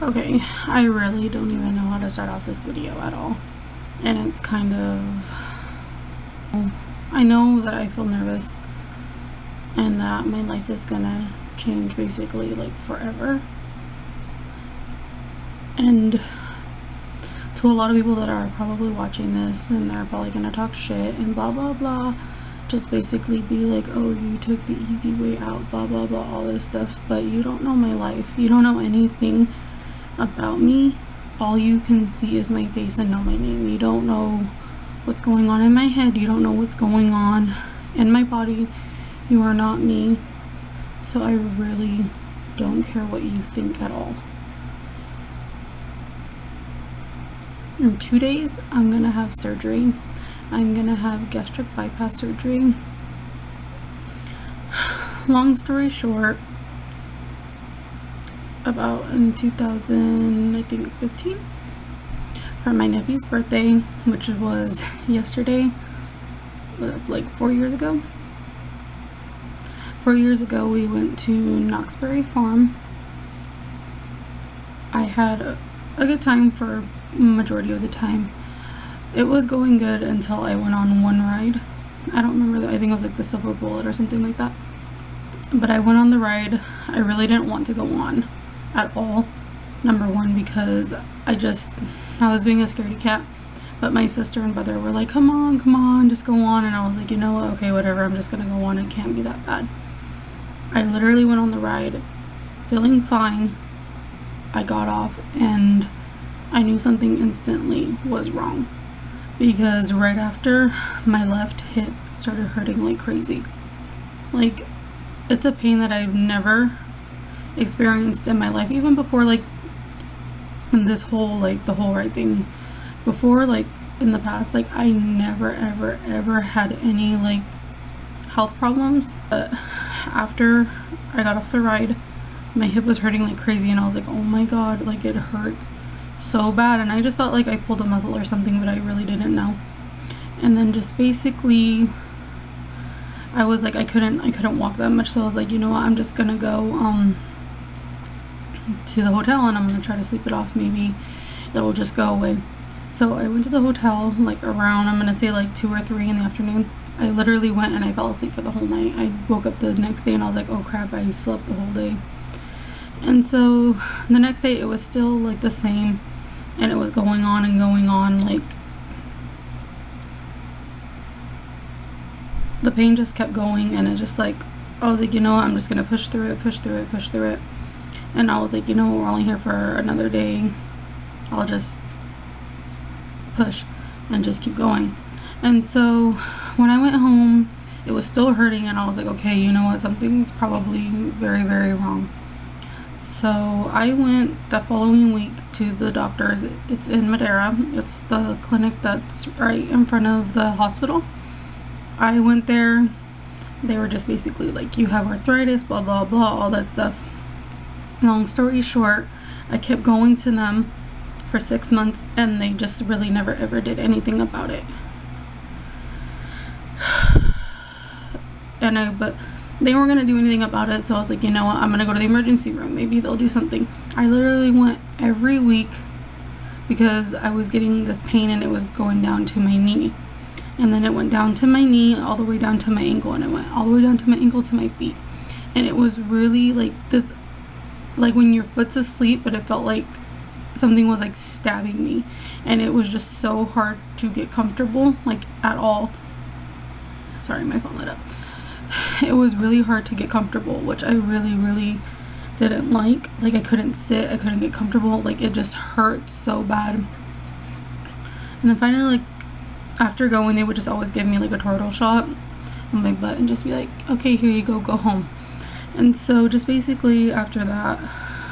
Okay, I really don't even know how to start off this video at all. And it's kind of... I know that I feel nervous and that my life is gonna change basically like forever. And to a lot of people that are probably watching this and they're probably gonna talk shit and blah blah blah, just basically be like, oh, you took the easy way out, blah blah blah, all this stuff. But you don't know my life. You don't know anything about me. All you can see is my face and know my name. You don't know what's going on in my head. You don't know what's going on in my body. You are not me. So I really don't care what you think at all. In 2 days, I'm gonna have surgery. I'm gonna have gastric bypass surgery. Long story short, about in 2015, for my nephew's birthday, which was yesterday, like 4 years ago. 4 years ago, we went to Knoxbury Farm. I had a good time for majority of the time. It was going good until I went on one ride. I don't remember, I think it was like the Silver Bullet or something like that. But I went on the ride. I really didn't want to go on at all. Number one, because I was being a scaredy cat. But my sister and brother were like, come on, just go on. And I was like, you know what, okay, whatever, I'm just gonna go on. It can't be that bad. I literally went on the ride feeling fine. I got off and I knew something instantly was wrong, because right after, my left hip started hurting like crazy. Like, it's a pain that I've never experienced in my life, even before, like, in this whole, like, the whole right thing. Before, like, in the past, like, I never, ever had any, like, health problems. But after I got off the ride, my hip was hurting like crazy, and I was like, oh my god, like, it hurts so bad. And I just thought like I pulled a muscle or something, but I really didn't know. And then just basically I was like, I couldn't walk that much, so I was like, you know what, I'm just gonna go to the hotel and I'm gonna try to sleep it off. Maybe it'll just go away. So I went to the hotel like around, I'm gonna say like 2 or 3 in the afternoon. I literally went and I fell asleep for the whole night. I woke up the next day and I was like, oh crap, I slept the whole day. And so the next day it was still like the same, and it was going on and going on. Like, the pain just kept going, and it just like, I was like, you know what, I'm just gonna push through it. And I was like, you know what, we're only here for another day. I'll just push and just keep going. And so when I went home, it was still hurting, and I was like, okay, you know what, something's probably very, very wrong. So I went the following week to the doctor's. It's in Madera. It's the clinic that's right in front of the hospital. I went there. They were just basically like, you have arthritis, blah, blah, blah, all that stuff. Long story short, I kept going to them for 6 months, and they just really never ever did anything about it. But they weren't gonna do anything about it, so I was like, you know what, I'm gonna go to the emergency room. Maybe they'll do something. I literally went every week because I was getting this pain, and it was going down to my knee. And then it went down to my knee, all the way down to my ankle, and it went all the way down to my ankle to my feet. And it was really like this, like when your foot's asleep, but it felt like something was like stabbing me. And it was just so hard to get comfortable, like at all. Sorry, my phone lit up. It was really hard to get comfortable, which I really didn't like. Like, I couldn't sit, I couldn't get comfortable, like it just hurt so bad. And then finally, like, after going, they would just always give me like a turtle shot on my butt and just be like, okay, here you go home. And so just basically after that,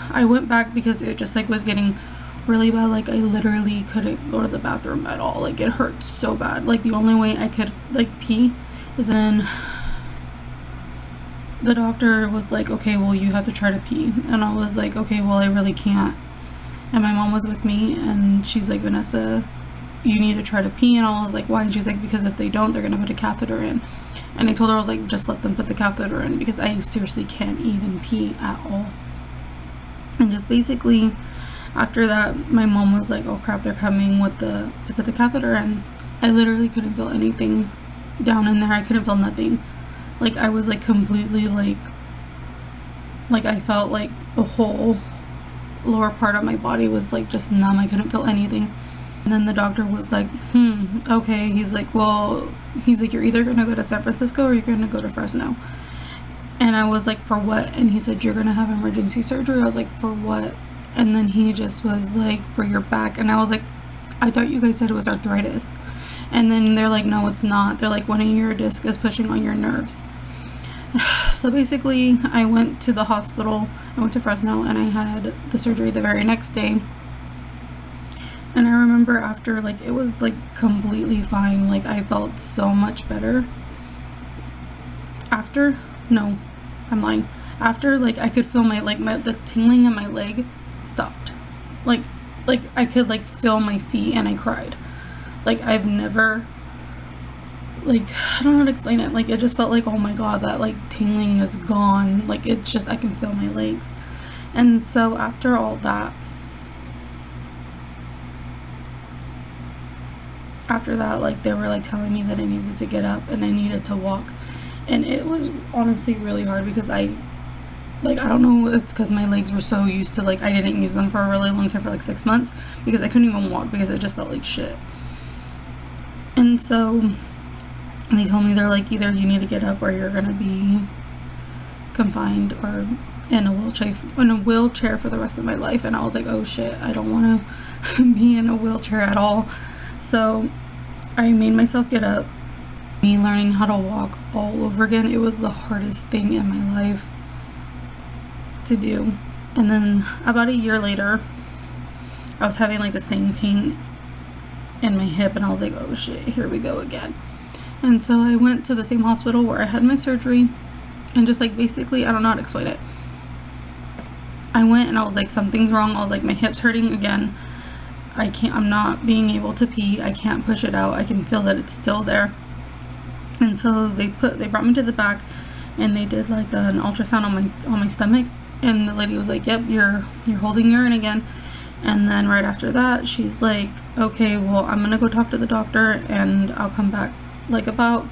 I went back because it just like was getting really bad. Like, I literally couldn't go to the bathroom at all. Like, it hurt so bad. Like, the only way I could like pee is then the doctor was like, okay, well, you have to try to pee. And I was like, okay, well, I really can't. And my mom was with me, and she's like, Vanessa, you need to try to pee. And I was like, why? And she's like, because if they don't, they're gonna put a catheter in. And I told her, I was like, just let them put the catheter in, because I seriously can't even pee at all. And just basically After that, my mom was like, oh crap, they're coming with to put the catheter in. I literally couldn't feel anything down in there. I couldn't feel nothing. Like, I was like completely like I felt like the whole lower part of my body was like just numb. I couldn't feel anything. And then the doctor was like, okay. He's like, you're either gonna go to San Francisco or you're gonna go to Fresno. And I was like, for what? And he said, you're gonna have emergency surgery. I was like, for what? And then he just was like, for your back. And I was like, I thought you guys said it was arthritis. And then they're like, no, it's not. They're like, one of your discs is pushing on your nerves. So basically, I went to the hospital. I went to Fresno, and I had the surgery the very next day. And I remember after, like, it was like completely fine. Like, I felt so much better. No, I'm lying. After, like, I could feel the tingling in my leg stopped. Like I could like feel my feet, and I cried. Like, I've never, like, I don't know how to explain it. Like, it just felt like, oh my god, that like tingling is gone. Like, it's just, I can feel my legs. And so after all that, like, they were like telling me that I needed to get up and I needed to walk. And it was honestly really hard because I don't know, it's because my legs were so used to, like, I didn't use them for a really long time, for like 6 months, because I couldn't even walk because it just felt like shit. And so they told me, they're like, either you need to get up or you're gonna be confined or in a wheelchair for the rest of my life. And I was like, oh shit, I don't want to be in a wheelchair at all. So I made myself get up. Me learning how to walk all over again, it was the hardest thing in my life to do. And then about a year later, I was having like the same pain in my hip, and I was like, oh shit, here we go again. And so I went to the same hospital where I had my surgery, and just like, basically, I don't know how to explain it. I went and I was like, something's wrong. I was like, my hip's hurting again. I'm not being able to pee. I can't push it out. I can feel that it's still there. And so they brought me to the back, and they did like an ultrasound on my stomach, and the lady was like, yep, you're holding urine again. And then right after that, she's like, okay, well, I'm gonna go talk to the doctor and I'll come back. Like about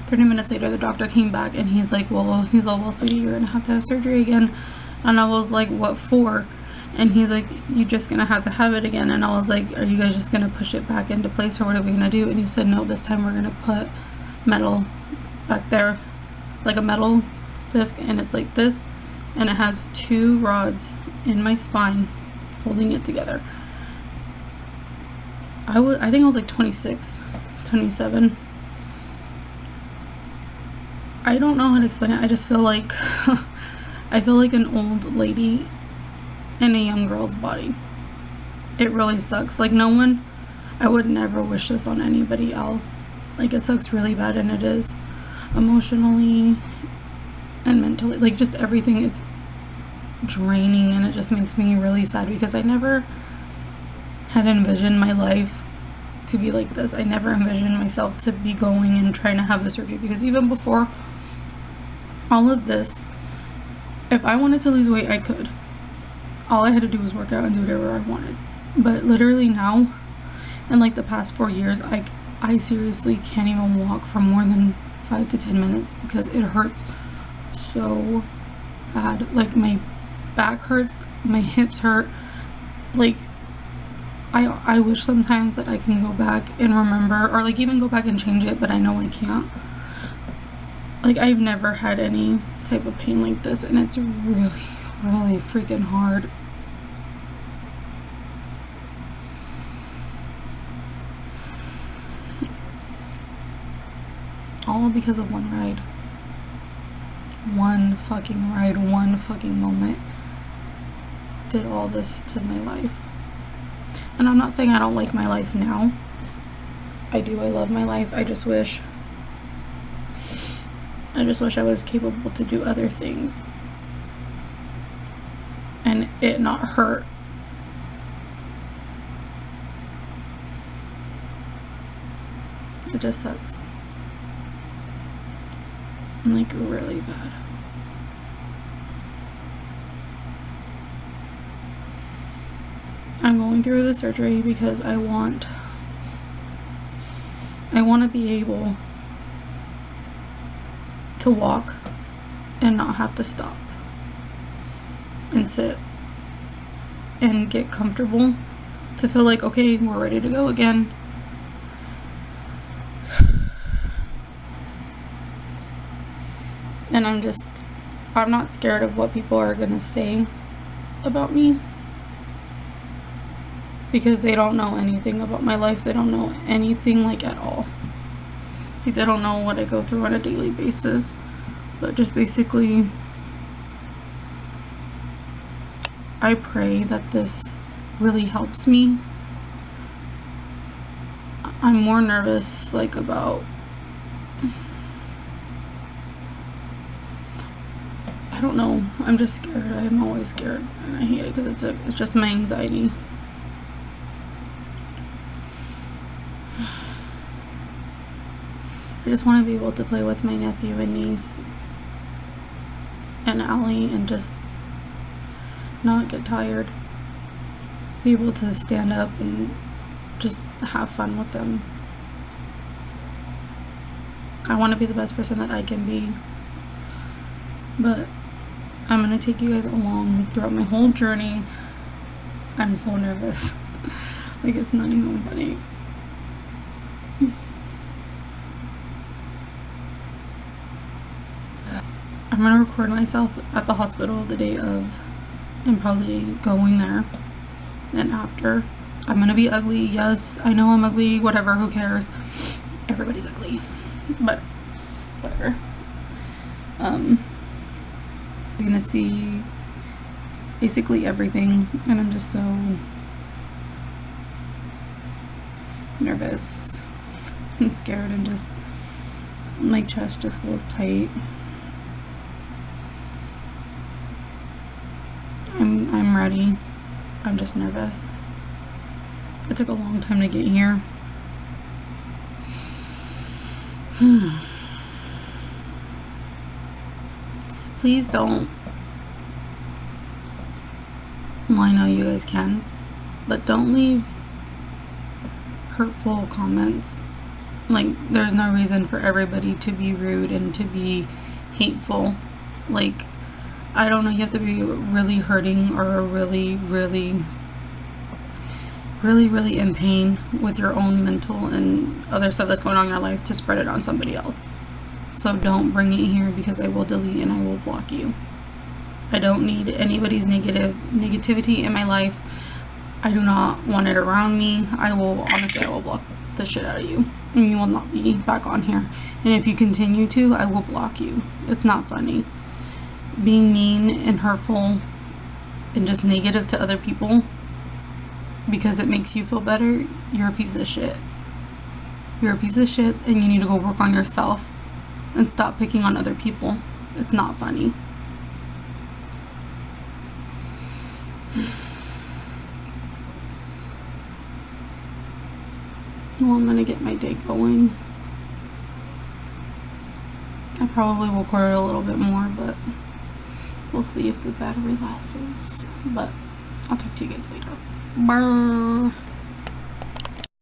30 minutes later, the doctor came back, and he's like, well, sweetie, you're gonna have to have surgery again. And I was like, what for? And he's like, you're just gonna have to have it again. And I was like, are you guys just gonna push it back into place, or what are we gonna do? And he said, no, this time we're gonna put metal back there, like a metal disc, and it's like this, and it has 2 rods in my spine holding it together. I think I was like 26, 27. I don't know how to explain it. I just feel like I feel like an old lady in a young girl's body. It really sucks. Like, I would never wish this on anybody else. Like, it sucks really bad, and it is emotionally and mentally, like, just everything. It's draining, and it just makes me really sad because I never had envisioned my life to be like this. I never envisioned myself to be going and trying to have the surgery, because even before all of this, if I wanted to lose weight, I could. All I had to do was work out and do whatever I wanted. But literally now, in like the past 4 years, I seriously can't even walk for more than 5 to 10 minutes because it hurts so bad. Like, my back hurts, my hips hurt. Like, I wish sometimes that I can go back and remember, or like even go back and change it, but I know I can't. Like, I've never had any type of pain like this, and it's really, really freaking hard. All because of one ride. One fucking ride, one fucking moment did all this to my life. And I'm not saying I don't like my life now. I do. I love my life. I just wish I was capable to do other things and it not hurt. It just sucks. Like, really bad. I'm going through the surgery because I want to be able to walk and not have to stop and sit and get comfortable, to feel like, okay, we're ready to go again. And I'm not scared of what people are gonna say about me, because they don't know anything about my life. They don't know anything, like, at all. Like, they don't know what I go through on a daily basis. But just basically, I pray that this really helps me. I'm more nervous, like, about, I don't know, I'm just scared. I'm always scared, and I hate it because it's just my anxiety. I just want to be able to play with my nephew and niece and Allie and just not get tired. Be able to stand up and just have fun with them. I want to be the best person that I can be. But I'm going to take you guys along throughout my whole journey. I'm so nervous. Like, it's not even funny. I'm gonna record myself at the hospital the day of, and probably going there and after. I'm gonna be ugly. Yes, I know I'm ugly. Whatever, who cares? Everybody's ugly. But whatever. I'm gonna see basically everything, and I'm just so nervous and scared, and just my chest just feels tight. I'm ready. I'm just nervous. It took a long time to get here. Please don't. Well, I know you guys can, but don't leave hurtful comments. Like, there's no reason for everybody to be rude and to be hateful. Like, I don't know, you have to be really hurting or really in pain with your own mental and other stuff that's going on in your life to spread it on somebody else. So don't bring it here, because I will delete and I will block you. I don't need anybody's negativity in my life. I do not want it around me. I will block the shit out of you, and you will not be back on here. And if you continue to, I will block you. It's not funny. Being mean and hurtful and just negative to other people because it makes you feel better, you're a piece of shit. You're a piece of shit, and you need to go work on yourself and stop picking on other people. It's not funny. Well, I'm gonna get my day going. I probably will record it a little bit more, but we'll see if the battery lasts. But I'll talk to you guys later. Bye.